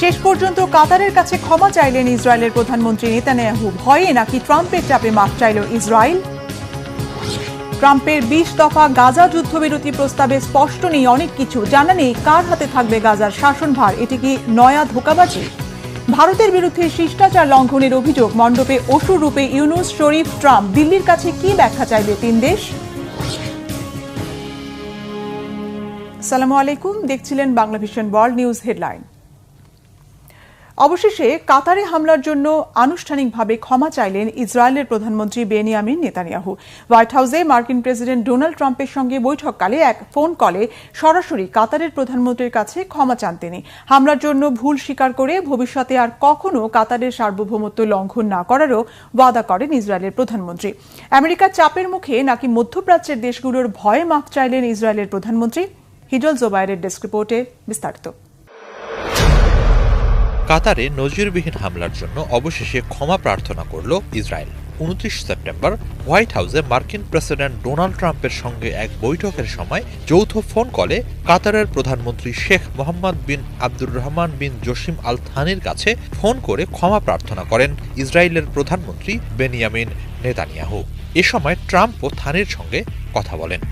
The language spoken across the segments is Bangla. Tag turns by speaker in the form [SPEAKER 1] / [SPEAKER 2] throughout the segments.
[SPEAKER 1] শেষ পর্যন্ত কাতারের কাছে ক্ষমা চাইলেন ইসরায়েলের প্রধানমন্ত্রী নেতানিয়াহু। ভয়ে নাকি ট্রাম্পের চাপে মাফ চাইল ইসরায়েল? ট্রাম্পের ২০ দফা গাজা যুদ্ধবিরতি প্রস্তাবে স্পষ্ট নেই অনেক কিছু, জানা নেই কার হাতে থাকবে গাজার শাসনভার। এটি কি নয়া ধোঁকাবাজি? ভারতের বিরুদ্ধে শিষ্টাচার লঙ্ঘনের অভিযোগ, মণ্ডপে অসুর রূপে ইউনুস, শরীফ, ট্রাম্প। দিল্লির কাছে কি ব্যাখ্যা চাইবে তিন দেশ? আসসালামু আলাইকুম, দেখছিলেন Bangla vision world news headline. অবশেষে কাতারে হামলার জন্য আনুষ্ঠানিকভাবে ক্ষমা চাইলেন ইসরায়েলের প্রধানমন্ত্রী বেনিয়ামিন নেতানিয়াহু। হোয়াইট হাউসে মার্কিন প্রেসিডেন্ট ডোনাল্ড ট্রাম্পের সঙ্গে বৈঠককালে এক ফোন কলে সরাসরি কাতারের প্রধানমন্ত্রীর কাছে ক্ষমা চান তিনি। হামলার জন্য ভুল স্বীকার করে ভবিষ্যতে আর কখনো কাতারের সার্বভৌমত্ব লঙ্ঘন না করারও ওয়াদা করেন ইসরায়েলের প্রধানমন্ত্রী। আমেরিকার চাপের মুখে নাকি মধ্যপ্রাচ্যের দেশগুলোর ভয়ে মাফ চাইলেন ইসরায়েলের প্রধানমন্ত্রী? হিজল জোবায়েরের ডেস্ক রিপোর্টে বিস্তারিত।
[SPEAKER 2] কাতারে নজিরবিহীন হামলার জন্য অবশেষে ক্ষমা প্রার্থনা করল ইসরায়েল। ২৯ সেপ্টেম্বর হোয়াইট হাউসে মার্কিন প্রেসিডেন্ট ডোনাল্ড ট্রাম্পের সঙ্গে এক বৈঠকের সময় যৌথ ফোন কলে কাতারের প্রধানমন্ত্রী শেখ মোহাম্মদ বিন আব্দুর রহমান বিন জসিম আল থানির কাছে ফোন করে ক্ষমা প্রার্থনা করেন ইসরায়েলের প্রধানমন্ত্রী বেনিয়ামিন নেতানিয়াহু। এ সময় ট্রাম্প ও থানির সঙ্গে কথা বলেন।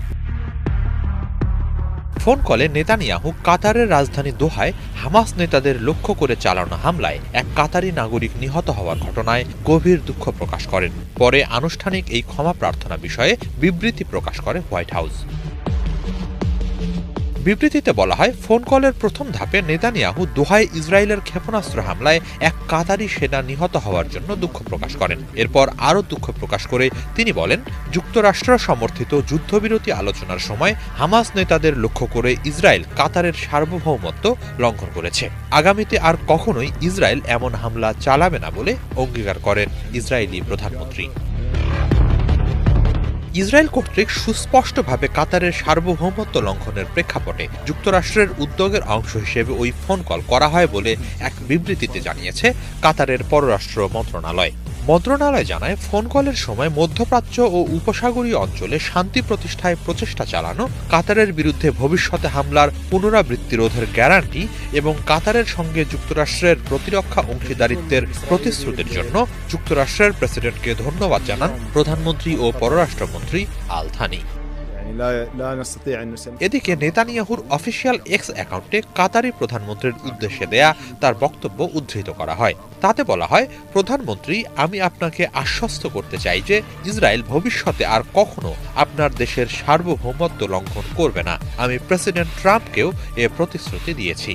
[SPEAKER 2] ফোন কলে নেতানিয়াহু কাতারের রাজধানী দোহায় হামাস নেতাদের লক্ষ্য করে চালানো হামলায় এক কাতারি নাগরিক নিহত হওয়ার ঘটনায় গভীর দুঃখ প্রকাশ করেন। পরে আনুষ্ঠানিক এই ক্ষমা প্রার্থনা বিষয়ে বিবৃতি প্রকাশ করে হোয়াইট হাউস। বিবৃতিতে বলা হয়, ফোন কলের প্রথম ধাপে নেতানিয়াহু দোহায় ইসরায়েলের ক্ষেপণাস্ত্র হামলায় এক কাতারি সেনা নিহত হওয়ার জন্য দুঃখ প্রকাশ করেন। এরপর আরও দুঃখ প্রকাশ করে তিনি বলেন, যুক্তরাষ্ট্র সমর্থিত যুদ্ধবিরতি আলোচনার সময় হামাস নেতাদের লক্ষ্য করে ইসরায়েল কাতারের সার্বভৌমত্ব লঙ্ঘন করেছে। আগামীতে আর কখনোই ইসরায়েল এমন হামলা চালাবে না বলে অঙ্গীকার করেন ইসরায়েলি প্রধানমন্ত্রী। ইসরায়েল কর্তৃক সুস্পষ্টভাবে কাতারের সার্বভৌমত্ব লঙ্ঘনের প্রেক্ষাপটে যুক্তরাষ্ট্রের উদ্যোগের অংশ হিসেবে ওই ফোন কল করা হয় বলে এক বিবৃতিতে জানিয়েছে কাতারের পররাষ্ট্র মন্ত্রণালয়। মন্ত্রণালয় জানায়, ফোন কলের সময় মধ্যপ্রাচ্য ও উপসাগরীয় অঞ্চলে শান্তি প্রতিষ্ঠায় প্রচেষ্টা চালানো, কাতারের বিরুদ্ধে ভবিষ্যতে হামলার পুনরাবৃত্তি রোধের গ্যারান্টি এবং কাতারের সঙ্গে যুক্তরাষ্ট্রের প্রতিরক্ষা অংশীদারিত্বের প্রতিশ্রুতির জন্য যুক্তরাষ্ট্রের প্রেসিডেন্টকে ধন্যবাদ জানান প্রধানমন্ত্রী ও পররাষ্ট্রমন্ত্রী আল থানি। এদিকে নেতানিয়াহুর অফিসিয়াল এক্স অ্যাকাউন্টে কাতারি প্রধানমন্ত্রীর উদ্দেশ্যে দেয়া তার বক্তব্য উদ্ধৃত করা হয়। তাতে বলা হয়, প্রধানমন্ত্রী, আমি আপনাকে আশ্বস্ত করতে চাই যে ইসরায়েল ভবিষ্যতে আর কখনো আপনার দেশের সার্বভৌমত্ব লঙ্ঘন করবে না। আমি প্রেসিডেন্ট ট্রাম্পকেও এ প্রতিশ্রুতি দিয়েছি।